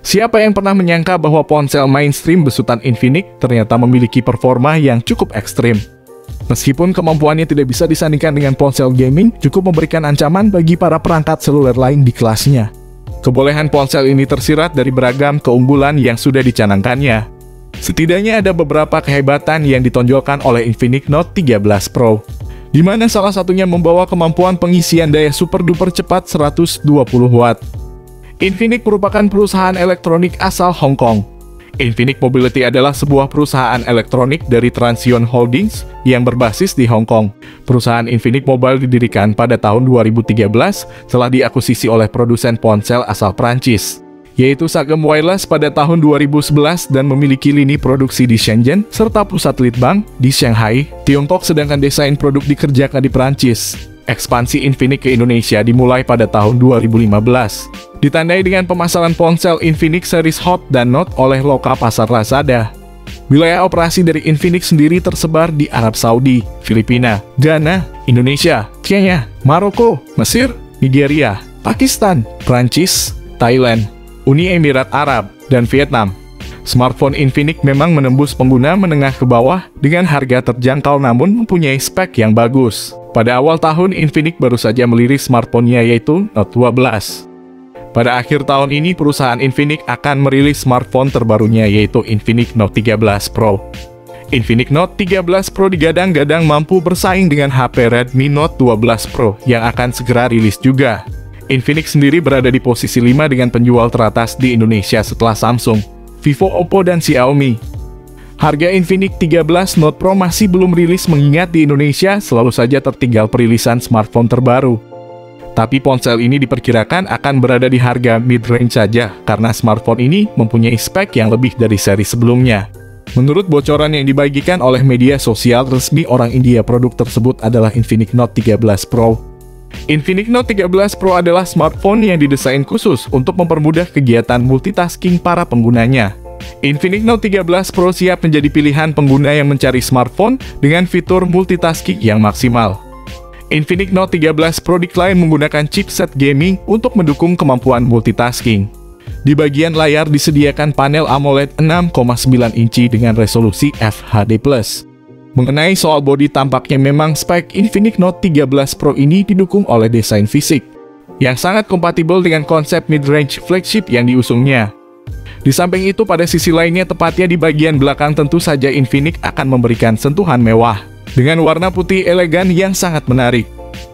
Siapa yang pernah menyangka bahwa ponsel mainstream besutan Infinix ternyata memiliki performa yang cukup ekstrim. Meskipun kemampuannya tidak bisa disandingkan dengan ponsel gaming, cukup memberikan ancaman bagi para perangkat seluler lain di kelasnya. Kebolehan ponsel ini tersirat dari beragam keunggulan yang sudah dicanangkannya. Setidaknya ada beberapa kehebatan yang ditonjolkan oleh Infinix Note 13 Pro, di mana salah satunya membawa kemampuan pengisian daya super duper cepat 120 Watt. Infinix merupakan perusahaan elektronik asal Hong Kong. Infinix Mobility adalah sebuah perusahaan elektronik dari Transsion Holdings yang berbasis di Hong Kong. Perusahaan Infinix Mobile didirikan pada tahun 2013 setelah diakuisisi oleh produsen ponsel asal Prancis, yaitu Sagem Wireless pada tahun 2011 dan memiliki lini produksi di Shenzhen serta pusat litbang di Shanghai, Tiongkok, sedangkan desain produk dikerjakan di Prancis. Ekspansi Infinix ke Indonesia dimulai pada tahun 2015, ditandai dengan pemasaran ponsel Infinix series Hot dan Note oleh lokal pasar Lazada. Wilayah operasi dari Infinix sendiri tersebar di Arab Saudi, Filipina, Ghana, Indonesia, Kenya, Maroko, Mesir, Nigeria, Pakistan, Prancis, Thailand, Uni Emirat Arab, dan Vietnam. Smartphone Infinix memang menembus pengguna menengah ke bawah dengan harga terjangkau namun mempunyai spek yang bagus. Pada awal tahun, Infinix baru saja meliris smartphone-nya yaitu Note 12. Pada akhir tahun ini, perusahaan Infinix akan merilis smartphone terbarunya yaitu Infinix Note 13 Pro. Infinix Note 13 Pro digadang-gadang mampu bersaing dengan HP Redmi Note 12 Pro yang akan segera rilis juga. Infinix sendiri berada di posisi 5 dengan penjual teratas di Indonesia setelah Samsung, Vivo, Oppo, dan Xiaomi. Harga Infinix 13 Note Pro masih belum rilis mengingat di Indonesia selalu saja tertinggal perilisan smartphone terbaru. Tapi ponsel ini diperkirakan akan berada di harga mid-range saja karena smartphone ini mempunyai spek yang lebih dari seri sebelumnya. Menurut bocoran yang dibagikan oleh media sosial resmi orang India, produk tersebut adalah Infinix Note 13 Pro. Infinix Note 13 Pro adalah smartphone yang didesain khusus untuk mempermudah kegiatan multitasking para penggunanya. Infinix Note 13 Pro siap menjadi pilihan pengguna yang mencari smartphone dengan fitur multitasking yang maksimal. Infinix Note 13 Pro diklaim menggunakan chipset gaming untuk mendukung kemampuan multitasking. Di bagian layar disediakan panel AMOLED 6,9 inci dengan resolusi FHD+. Mengenai soal bodi, tampaknya memang spek Infinix Note 13 Pro ini didukung oleh desain fisik yang sangat kompatibel dengan konsep mid-range flagship yang diusungnya. Di samping itu, pada sisi lainnya, tepatnya di bagian belakang, tentu saja Infinix akan memberikan sentuhan mewah dengan warna putih elegan yang sangat menarik.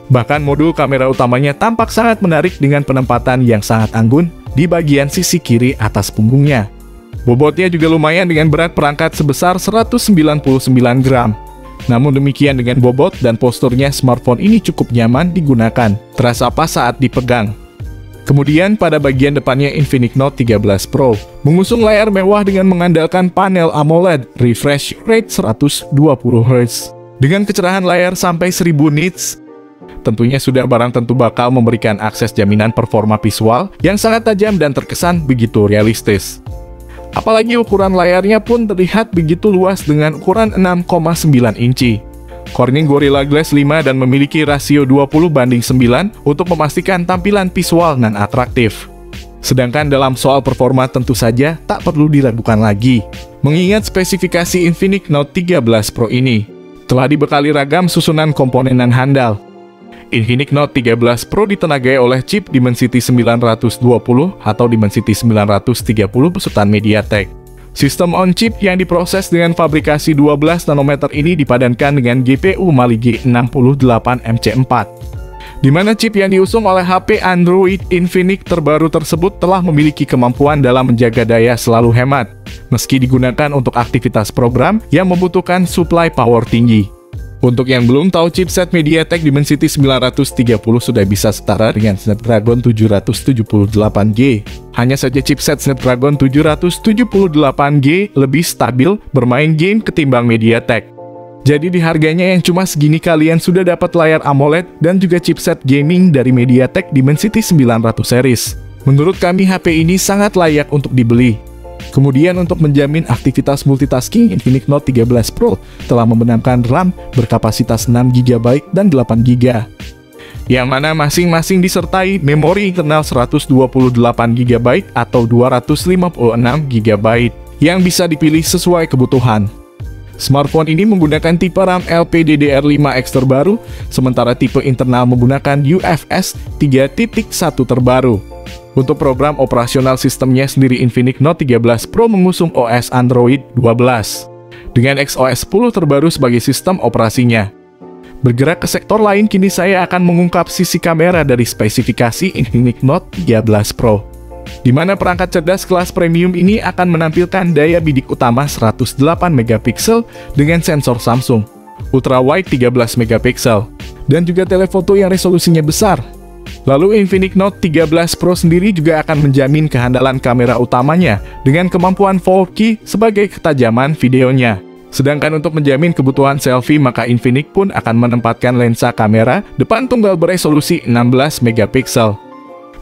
Bahkan modul kamera utamanya tampak sangat menarik dengan penempatan yang sangat anggun di bagian sisi kiri atas punggungnya. Bobotnya juga lumayan dengan berat perangkat sebesar 199 gram. Namun demikian, dengan bobot dan posturnya, smartphone ini cukup nyaman digunakan, terasa pas saat dipegang. Kemudian pada bagian depannya, Infinix Note 13 Pro mengusung layar mewah dengan mengandalkan panel AMOLED refresh rate 120 Hz dengan kecerahan layar sampai 1000 nits. Tentunya sudah barang tentu bakal memberikan akses jaminan performa visual yang sangat tajam dan terkesan begitu realistis. Apalagi ukuran layarnya pun terlihat begitu luas dengan ukuran 6,9 inci. Corning Gorilla Glass 5 dan memiliki rasio 20:9 untuk memastikan tampilan visual dan atraktif. Sedangkan dalam soal performa tentu saja tak perlu diragukan lagi, mengingat spesifikasi Infinix Note 13 Pro ini telah dibekali ragam susunan komponen yang handal. Infinix Note 13 Pro ditenagai oleh chip Dimensity 920 atau Dimensity 930 besutan MediaTek. Sistem on-chip yang diproses dengan fabrikasi 12 nanometer ini dipadankan dengan GPU Mali G68MC4, di mana chip yang diusung oleh HP Android Infinix terbaru tersebut telah memiliki kemampuan dalam menjaga daya selalu hemat, meski digunakan untuk aktivitas program yang membutuhkan suplai power tinggi. Untuk yang belum tahu, chipset MediaTek Dimensity 930 sudah bisa setara dengan Snapdragon 778G. Hanya saja chipset Snapdragon 778G lebih stabil bermain game ketimbang MediaTek. Jadi di harganya yang cuma segini kalian sudah dapat layar AMOLED dan juga chipset gaming dari MediaTek Dimensity 900 series. Menurut kami HP ini sangat layak untuk dibeli. Kemudian untuk menjamin aktivitas multitasking, Infinix Note 13 Pro telah membenamkan RAM berkapasitas 6GB dan 8GB. yang mana masing-masing disertai memori internal 128 GB atau 256 GB yang bisa dipilih sesuai kebutuhan. Smartphone ini menggunakan tipe RAM LPDDR5X terbaru, sementara tipe internal menggunakan UFS 3.1 terbaru. Untuk program operasional sistemnya sendiri, Infinix Note 13 Pro mengusung OS Android 12, dengan XOS 10 terbaru sebagai sistem operasinya. Bergerak ke sektor lain, kini saya akan mengungkap sisi kamera dari spesifikasi Infinix Note 13 Pro, di mana perangkat cerdas kelas premium ini akan menampilkan daya bidik utama 108 MP dengan sensor Samsung, Ultra Wide 13 MP, dan juga telefoto yang resolusinya besar. Lalu Infinix Note 13 Pro sendiri juga akan menjamin kehandalan kamera utamanya dengan kemampuan 4K sebagai ketajaman videonya. Sedangkan untuk menjamin kebutuhan selfie, maka Infinix pun akan menempatkan lensa kamera depan tunggal beresolusi 16 MP.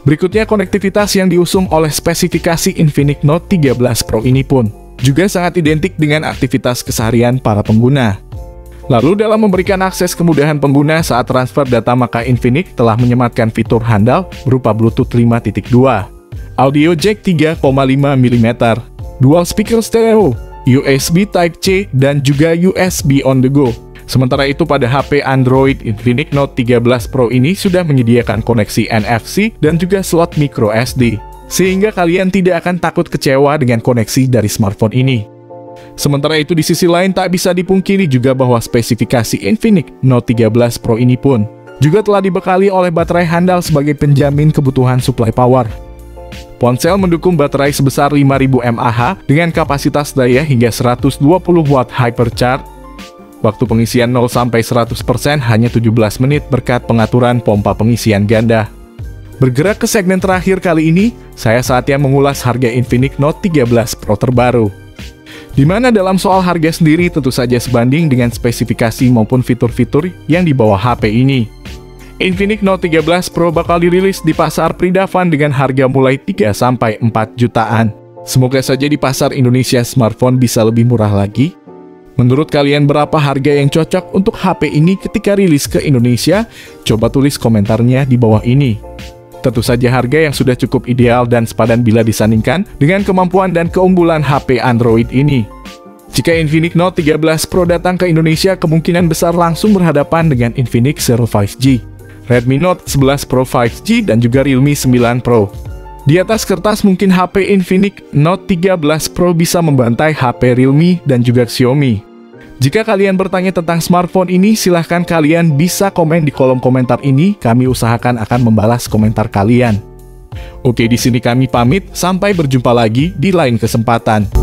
Berikutnya, konektivitas yang diusung oleh spesifikasi Infinix Note 13 Pro ini pun juga sangat identik dengan aktivitas keseharian para pengguna. Lalu dalam memberikan akses kemudahan pengguna saat transfer data, maka Infinix telah menyematkan fitur handal berupa Bluetooth 5.2, audio jack 3,5 mm, dual speaker stereo, USB Type-C, dan juga USB on the go. Sementara itu pada HP Android, Infinix Note 13 Pro ini sudah menyediakan koneksi NFC dan juga slot micro SD, sehingga kalian tidak akan takut kecewa dengan koneksi dari smartphone ini. Sementara itu di sisi lain tak bisa dipungkiri juga bahwa spesifikasi Infinix Note 13 Pro ini pun juga telah dibekali oleh baterai handal sebagai penjamin kebutuhan supply power. Ponsel mendukung baterai sebesar 5000 mAh dengan kapasitas daya hingga 120 Watt Hypercharge. Waktu pengisian 0-100% hanya 17 menit berkat pengaturan pompa pengisian ganda. Bergerak ke segmen terakhir kali ini, saya saatnya mengulas harga Infinix Note 13 Pro terbaru, di mana dalam soal harga sendiri tentu saja sebanding dengan spesifikasi maupun fitur-fitur yang dibawa HP ini. Infinix Note 13 Pro bakal dirilis di pasar pre-davan dengan harga mulai 3-4 jutaan. Semoga saja di pasar Indonesia smartphone bisa lebih murah lagi. Menurut kalian berapa harga yang cocok untuk HP ini ketika rilis ke Indonesia? Coba tulis komentarnya di bawah ini. Tentu saja harga yang sudah cukup ideal dan sepadan bila disandingkan dengan kemampuan dan keunggulan HP Android ini. Jika Infinix Note 13 Pro datang ke Indonesia, kemungkinan besar langsung berhadapan dengan Infinix Zero 5G, Redmi Note 11 Pro 5G, dan juga Realme 9 Pro. Di atas kertas mungkin HP Infinix Note 13 Pro bisa membantai HP Realme dan juga Xiaomi. Jika kalian bertanya tentang smartphone ini, silahkan kalian bisa komen di kolom komentar ini, kami usahakan akan membalas komentar kalian. Oke, di sini kami pamit, sampai berjumpa lagi di lain kesempatan.